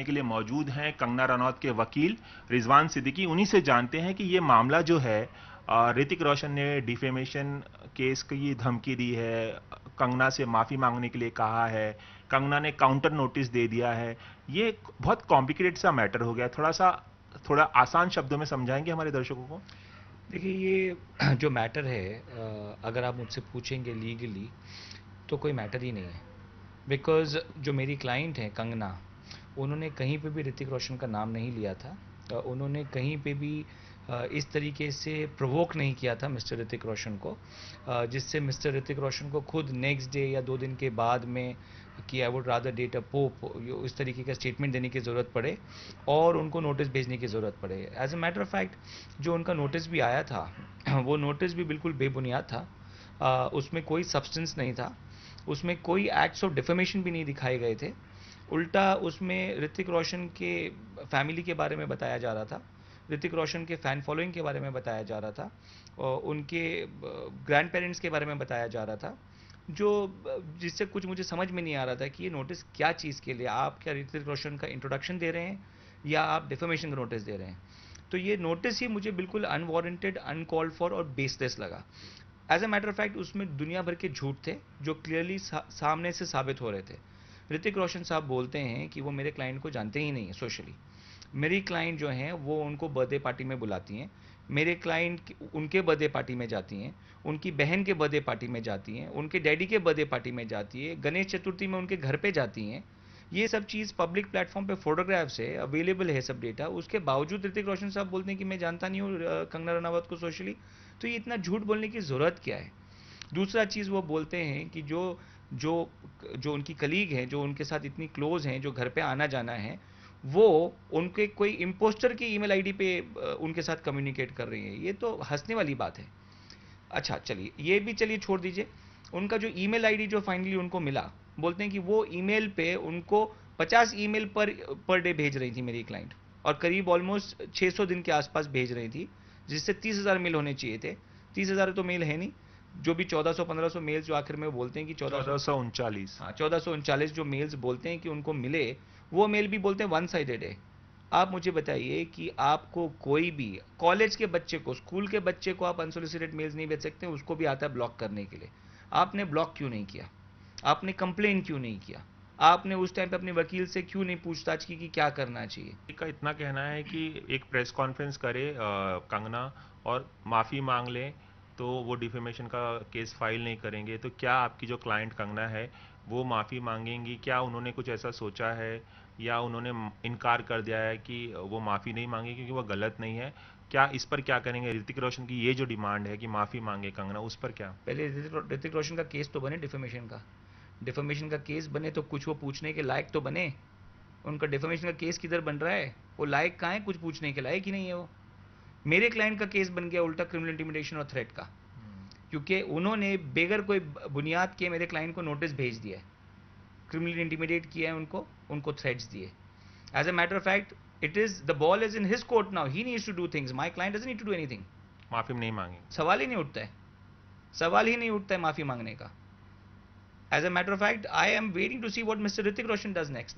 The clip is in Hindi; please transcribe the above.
बताने के लिए मौजूद हैं कंगना रनौत के वकील रिजवान सिद्दीकी। उन्हीं से जानते हैं कि ये मामला जो है ऋतिक रोशन ने डिफेमेशन केस की धमकी दी है, कंगना से माफी मांगने के लिए कहा है, कंगना ने काउंटर नोटिस दे दिया है। ये बहुत कॉम्प्लिकेटेड सा मैटर हो गया। थोड़ा आसान शब्दों में समझाएंगे हमारे दर्शकों को? देखिए, ये जो मैटर है, अगर आप मुझसे पूछेंगे लीगली तो कोई मैटर ही नहीं है। बिकॉज़ जो मेरी क्लाइंट है कंगना, उन्होंने कहीं पे भी ऋतिक रोशन का नाम नहीं लिया था। उन्होंने कहीं पे भी इस तरीके से प्रोवोक नहीं किया था मिस्टर ऋतिक रोशन को, जिससे मिस्टर ऋतिक रोशन को खुद नेक्स्ट डे या 2 दिन के बाद में कि I would rather date a pope, इस तरीके का स्टेटमेंट देने की ज़रूरत पड़े और उनको नोटिस भेजने की ज़रूरत पड़े। As a matter of fact जो उनका नोटिस भी आया था वो नोटिस भी बिल्कुल बेबुनियाद था। उसमें कोई सब्सटेंस नहीं था, उसमें कोई एक्ट्स ऑफ डिफेमेशन भी नहीं दिखाए गए थे। उल्टा उसमें ऋतिक रोशन के फैमिली के बारे में बताया जा रहा था, ऋतिक रोशन के फ़ैन फॉलोइंग के बारे में बताया जा रहा था, और उनके ग्रैंड पेरेंट्स के बारे में बताया जा रहा था, जो जिससे कुछ मुझे समझ में नहीं आ रहा था कि ये नोटिस क्या चीज़ के लिए, आप क्या ऋतिक रोशन का इंट्रोडक्शन दे रहे हैं या आप डिफेमेशन का नोटिस दे रहे हैं। तो ये नोटिस ही मुझे बिल्कुल अनवारंटेड, अनकॉल्ड फॉर और बेसलेस लगा। As a matter of fact उसमें दुनिया भर के झूठ थे जो क्लियरली सामने से साबित हो रहे थे। ऋतिक रोशन साहब बोलते हैं कि वो मेरे क्लाइंट को जानते ही नहीं है सोशली। मेरी क्लाइंट जो हैं वो उनको बर्थडे पार्टी में बुलाती हैं, मेरे क्लाइंट उनके बर्थडे पार्टी में जाती हैं, उनकी बहन के बर्थडे पार्टी में जाती हैं, उनके डैडी के बर्थडे पार्टी में जाती है, गणेश चतुर्थी में उनके घर पे जाती हैं। ये सब चीज़ पब्लिक प्लेटफॉर्म पे फोटोग्राफ्स है, अवेलेबल है सब डेटा। उसके बावजूद ऋतिक रोशन साहब बोलते हैं कि मैं जानता नहीं हूँ कंगना रनावत को सोशली। तो ये इतना झूठ बोलने की ज़रूरत क्या है? दूसरा चीज़ वो बोलते हैं कि जो जो जो उनकी कलीग हैं, जो उनके साथ इतनी क्लोज हैं, जो घर पे आना जाना है, वो उनके कोई इम्पोस्टर की ईमेल आईडी पे उनके साथ कम्युनिकेट कर रही है। ये तो हंसने वाली बात है। अच्छा चलिए, ये भी चलिए छोड़ दीजिए। उनका जो ईमेल आईडी जो फाइनली उनको मिला, बोलते हैं कि वो ईमेल पे उनको 50 ईमेल पर डे भेज रही थी मेरी क्लाइंट, और करीब ऑलमोस्ट 600 दिन के आसपास भेज रही थी, जिससे 30,000 मेल होने चाहिए थे। 30,000 तो मेल है नहीं, जो भी 1400-1500 मेल्स जो आखिर में बोलते हैं कि 1400, 1439। हाँ 1439 जो मेल्स बोलते हैं कि उनको मिले, वो मेल भी बोलते हैं वन साइडेड है। आप मुझे बताइए कि आपको कोई भी कॉलेज के बच्चे को, स्कूल के बच्चे को आप अनसोलिसिटेड मेल्स नहीं भेज सकते, उसको भी आता है ब्लॉक करने के लिए। आपने ब्लॉक क्यों नहीं किया? आपने कंप्लेन क्यों नहीं किया? आपने उस टाइम पे अपने वकील से क्यों नहीं पूछताछ की कि क्या करना चाहिए? का इतना कहना है कि एक प्रेस कॉन्फ्रेंस करे कंगना और माफ़ी मांग लें तो वो डिफेमेशन का केस फाइल नहीं करेंगे। तो क्या आपकी जो क्लाइंट कंगना है वो माफ़ी मांगेंगी? क्या उन्होंने कुछ ऐसा सोचा है या उन्होंने इनकार कर दिया है कि वो माफ़ी नहीं मांगे क्योंकि वो गलत नहीं है? क्या इस पर क्या करेंगे? ऋतिक रोशन की ये जो डिमांड है कि माफ़ी मांगे कंगना, उस पर क्या? पहले ऋतिक रोशन का केस तो बने डिफेमेशन का। डिफेमेशन का केस बने तो कुछ वो पूछने के लायक तो बने। उनका डिफेमेशन का केस किधर बन रहा है? वो लायक कहाँ है? कुछ पूछने के लायक ही नहीं है वो। मेरे क्लाइंट का केस बन गया उल्टा क्रिमिनल इंटिमिडेशन और थ्रेट का, क्योंकि उन्होंने बेगर कोई बुनियाद के मेरे क्लाइंट को नोटिस भेज दिया है, क्रिमिनल इंटिमिडेट किया है उनको, उनको थ्रेट्स दिए। As a matter of fact, it is the ball is in his court now, he needs to do things, my client doesn't need to do anything. माफ़ी नहीं मांगेंगे? सवाल ही नहीं उठता है, सवाल ही नहीं उठता है माफी मांगने का। As a matter of fact, I am waiting to see what Mr Hrithik Roshan does next.